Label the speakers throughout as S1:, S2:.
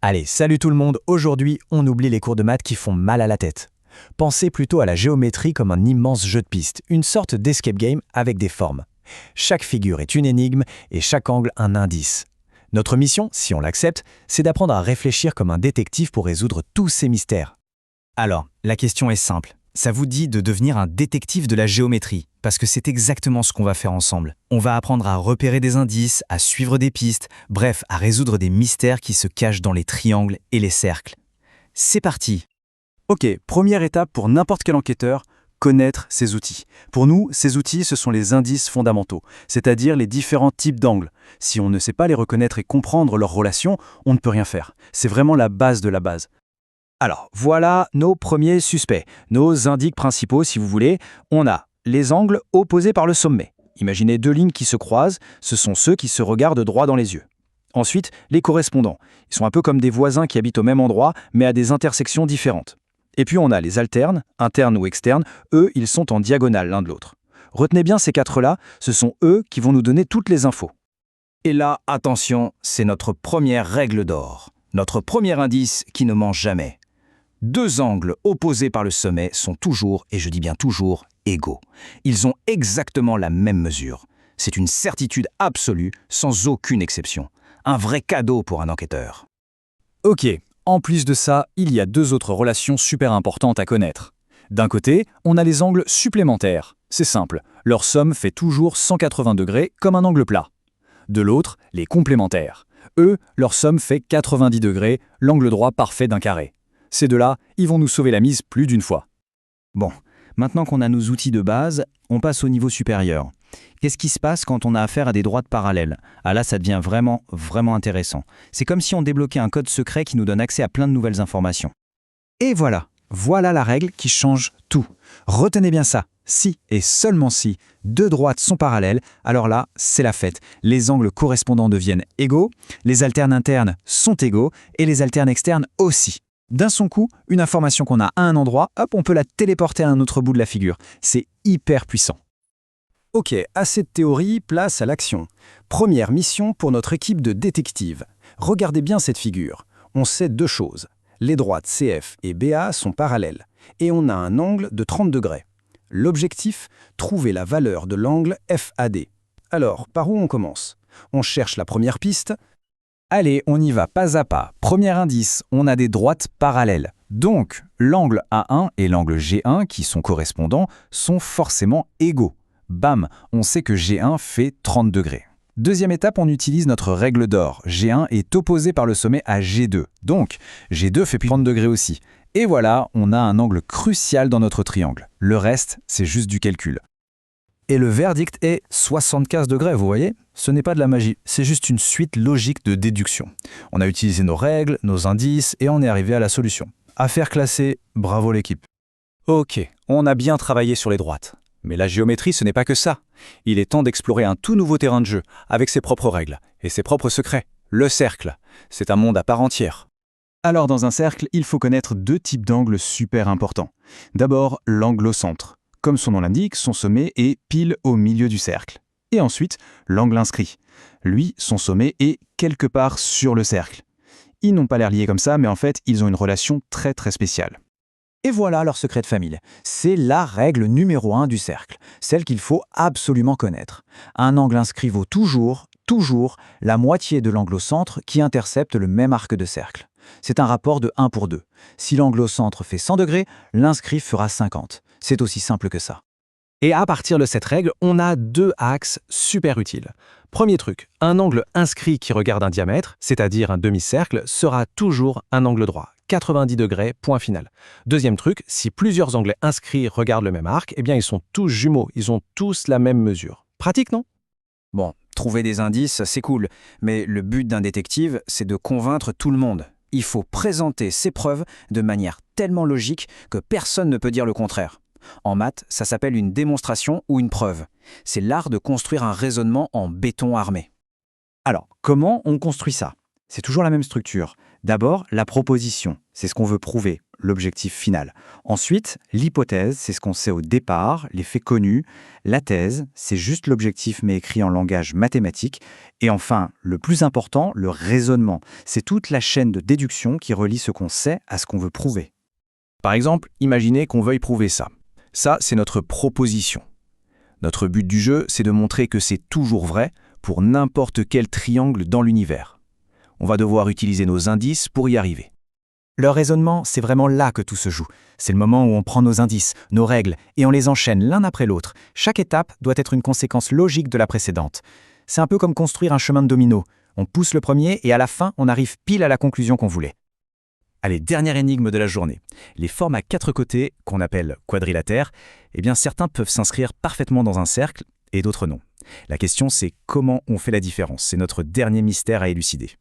S1: Allez, salut tout le monde, aujourd'hui on oublie les cours de maths qui font mal à la tête. Pensez plutôt à la géométrie comme un immense jeu de piste, une sorte d'escape game avec des formes. Chaque figure est une énigme et chaque angle un indice. Notre mission, si on l'accepte, c'est d'apprendre à réfléchir comme un détective pour résoudre tous ces mystères.
S2: Alors, la question est simple. Ça vous dit de devenir un détective de la géométrie, parce que c'est exactement ce qu'on va faire ensemble. On va apprendre à repérer des indices, à suivre des pistes, bref, à résoudre des mystères qui se cachent dans les triangles et les cercles. C'est parti!
S3: Ok, première étape pour n'importe quel enquêteur, connaître ses outils. Pour nous, ces outils, ce sont les indices fondamentaux, c'est-à-dire les différents types d'angles. Si on ne sait pas les reconnaître et comprendre leurs relations, on ne peut rien faire. C'est vraiment la base de la base.
S1: Alors, voilà nos premiers suspects, nos indices principaux si vous voulez. On a les angles opposés par le sommet. Imaginez deux lignes qui se croisent, ce sont ceux qui se regardent droit dans les yeux. Ensuite, les correspondants. Ils sont un peu comme des voisins qui habitent au même endroit, mais à des intersections différentes. Et puis on a les alternes, internes ou externes, eux, ils sont en diagonale l'un de l'autre. Retenez bien ces quatre-là, ce sont eux qui vont nous donner toutes les infos.
S2: Et là, attention, c'est notre première règle d'or. Notre premier indice qui ne ment jamais. Deux angles opposés par le sommet sont toujours, et je dis bien toujours, égaux. Ils ont exactement la même mesure. C'est une certitude absolue, sans aucune exception. Un vrai cadeau pour un enquêteur.
S3: Ok, en plus de ça, il y a deux autres relations super importantes à connaître. D'un côté, on a les angles supplémentaires. C'est simple, leur somme fait toujours 180 degrés comme un angle plat. De l'autre, les complémentaires. Eux, leur somme fait 90 degrés, l'angle droit parfait d'un carré. Ces deux-là, ils vont nous sauver la mise plus d'une fois.
S2: Bon, maintenant qu'on a nos outils de base, on passe au niveau supérieur. Qu'est-ce qui se passe quand on a affaire à des droites parallèles? Ah là, ça devient vraiment intéressant. C'est comme si on débloquait un code secret qui nous donne accès à plein de nouvelles informations.
S1: Et voilà la règle qui change tout. Retenez bien ça, si et seulement si deux droites sont parallèles, alors là, c'est la fête. Les angles correspondants deviennent égaux, les alternes internes sont égaux et les alternes externes aussi. D'un son coup, une information qu'on a à un endroit, hop, on peut la téléporter à un autre bout de la figure. C'est hyper puissant.
S3: Ok, assez de théorie, place à l'action. Première mission pour notre équipe de détectives. Regardez bien cette figure. On sait deux choses. Les droites CF et BA sont parallèles. Et on a un angle de 30 degrés. L'objectif, trouver la valeur de l'angle FAD. Alors, par où on commence? On cherche la première piste.
S1: Allez, on y va pas à pas. Premier indice, on a des droites parallèles. Donc, l'angle A1 et l'angle G1, qui sont correspondants, sont forcément égaux. Bam, on sait que G1 fait 30 degrés. Deuxième étape, on utilise notre règle d'or. G1 est opposé par le sommet à G2. Donc, G2 fait 30 degrés aussi. Et voilà, on a un angle crucial dans notre triangle. Le reste, c'est juste du calcul. Et le verdict est 75 degrés, vous voyez? Ce n'est pas de la magie, c'est juste une suite logique de déduction. On a utilisé nos règles, nos indices, et on est arrivé à la solution. Affaire classée, bravo l'équipe. Ok, on a bien travaillé sur les droites. Mais la géométrie, ce n'est pas que ça. Il est temps d'explorer un tout nouveau terrain de jeu, avec ses propres règles et ses propres secrets. Le cercle, c'est un monde à part entière. Alors dans un cercle, il faut connaître deux types d'angles super importants. D'abord, l'angle au centre. Comme son nom l'indique, son sommet est pile au milieu du cercle. Et ensuite, l'angle inscrit. Lui, son sommet est quelque part sur le cercle. Ils n'ont pas l'air liés comme ça, mais en fait, ils ont une relation très spéciale. Et voilà leur secret de famille. C'est la règle numéro 1 du cercle, celle qu'il faut absolument connaître. Un angle inscrit vaut toujours la moitié de l'angle au centre qui intercepte le même arc de cercle. C'est un rapport de 1 pour 2. Si l'angle au centre fait 100 degrés, l'inscrit fera 50. C'est aussi simple que ça. Et à partir de cette règle, on a deux axes super utiles. Premier truc, un angle inscrit qui regarde un diamètre, c'est-à-dire un demi-cercle, sera toujours un angle droit. 90 degrés, point final. Deuxième truc, si plusieurs angles inscrits regardent le même arc, eh bien ils sont tous jumeaux, ils ont tous la même mesure. Pratique, non?
S2: Bon, trouver des indices, c'est cool, mais le but d'un détective, c'est de convaincre tout le monde. Il faut présenter ses preuves de manière tellement logique que personne ne peut dire le contraire. En maths, ça s'appelle une démonstration ou une preuve. C'est l'art de construire un raisonnement en béton armé.
S1: Alors, comment on construit ça? C'est toujours la même structure. D'abord, la proposition, c'est ce qu'on veut prouver.
S4: l'objectif final. Ensuite, l'hypothèse, c'est ce qu'on sait au départ, les faits connus. La thèse, c'est juste l'objectif mais écrit en langage mathématique. Et enfin, le plus important, le raisonnement. C'est toute la chaîne de déduction qui relie ce qu'on sait à ce qu'on veut prouver.
S2: Par exemple, imaginez qu'on veuille prouver ça. Ça, c'est notre proposition. Notre but du jeu, c'est de montrer que c'est toujours vrai pour n'importe quel triangle dans l'univers. On va devoir utiliser nos indices pour y arriver.
S5: Le raisonnement, c'est vraiment là que tout se joue. C'est le moment où on prend nos indices, nos règles, et on les enchaîne l'un après l'autre. Chaque étape doit être une conséquence logique de la précédente. C'est un peu comme construire un chemin de domino. On pousse le premier et à la fin, on arrive pile à la conclusion qu'on voulait.
S2: Allez, dernière énigme de la journée. Les formes à 4 côtés, qu'on appelle quadrilatères, eh bien certains peuvent s'inscrire parfaitement dans un cercle et d'autres non. La question, c'est comment on fait la différence. C'est notre dernier mystère à élucider.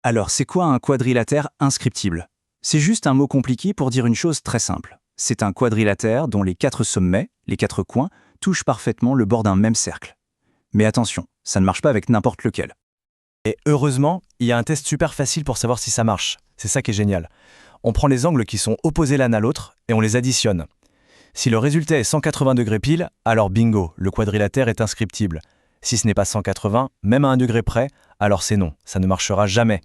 S4: Alors, c'est quoi un quadrilatère inscriptible? C'est juste un mot compliqué pour dire une chose très simple. C'est un quadrilatère dont les 4 sommets, les 4 coins, touchent parfaitement le bord d'un même cercle. Mais attention, ça ne marche pas avec n'importe lequel.
S6: Et heureusement, il y a un test super facile pour savoir si ça marche. C'est ça qui est génial. On prend les angles qui sont opposés l'un à l'autre et on les additionne. Si le résultat est 180 degrés pile, alors bingo, le quadrilatère est inscriptible. Si ce n'est pas 180, même à 1 degré près, alors c'est non, ça ne marchera jamais.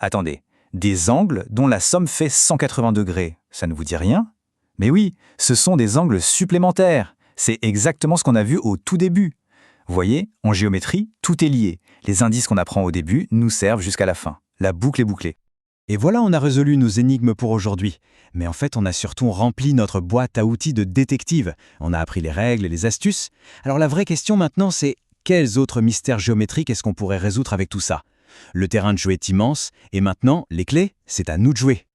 S4: Attendez, des angles dont la somme fait 180 degrés, ça ne vous dit rien? Mais oui, ce sont des angles supplémentaires. C'est exactement ce qu'on a vu au tout début. Vous voyez, en géométrie, tout est lié. Les indices qu'on apprend au début nous servent jusqu'à la fin. La boucle est bouclée.
S3: Et voilà, on a résolu nos énigmes pour aujourd'hui. Mais en fait, on a surtout rempli notre boîte à outils de détective. On a appris les règles et les astuces. Alors la vraie question maintenant, c'est quels autres mystères géométriques est-ce qu'on pourrait résoudre avec tout ça? Le terrain de jeu est immense, et maintenant, les clés, c'est à nous de jouer.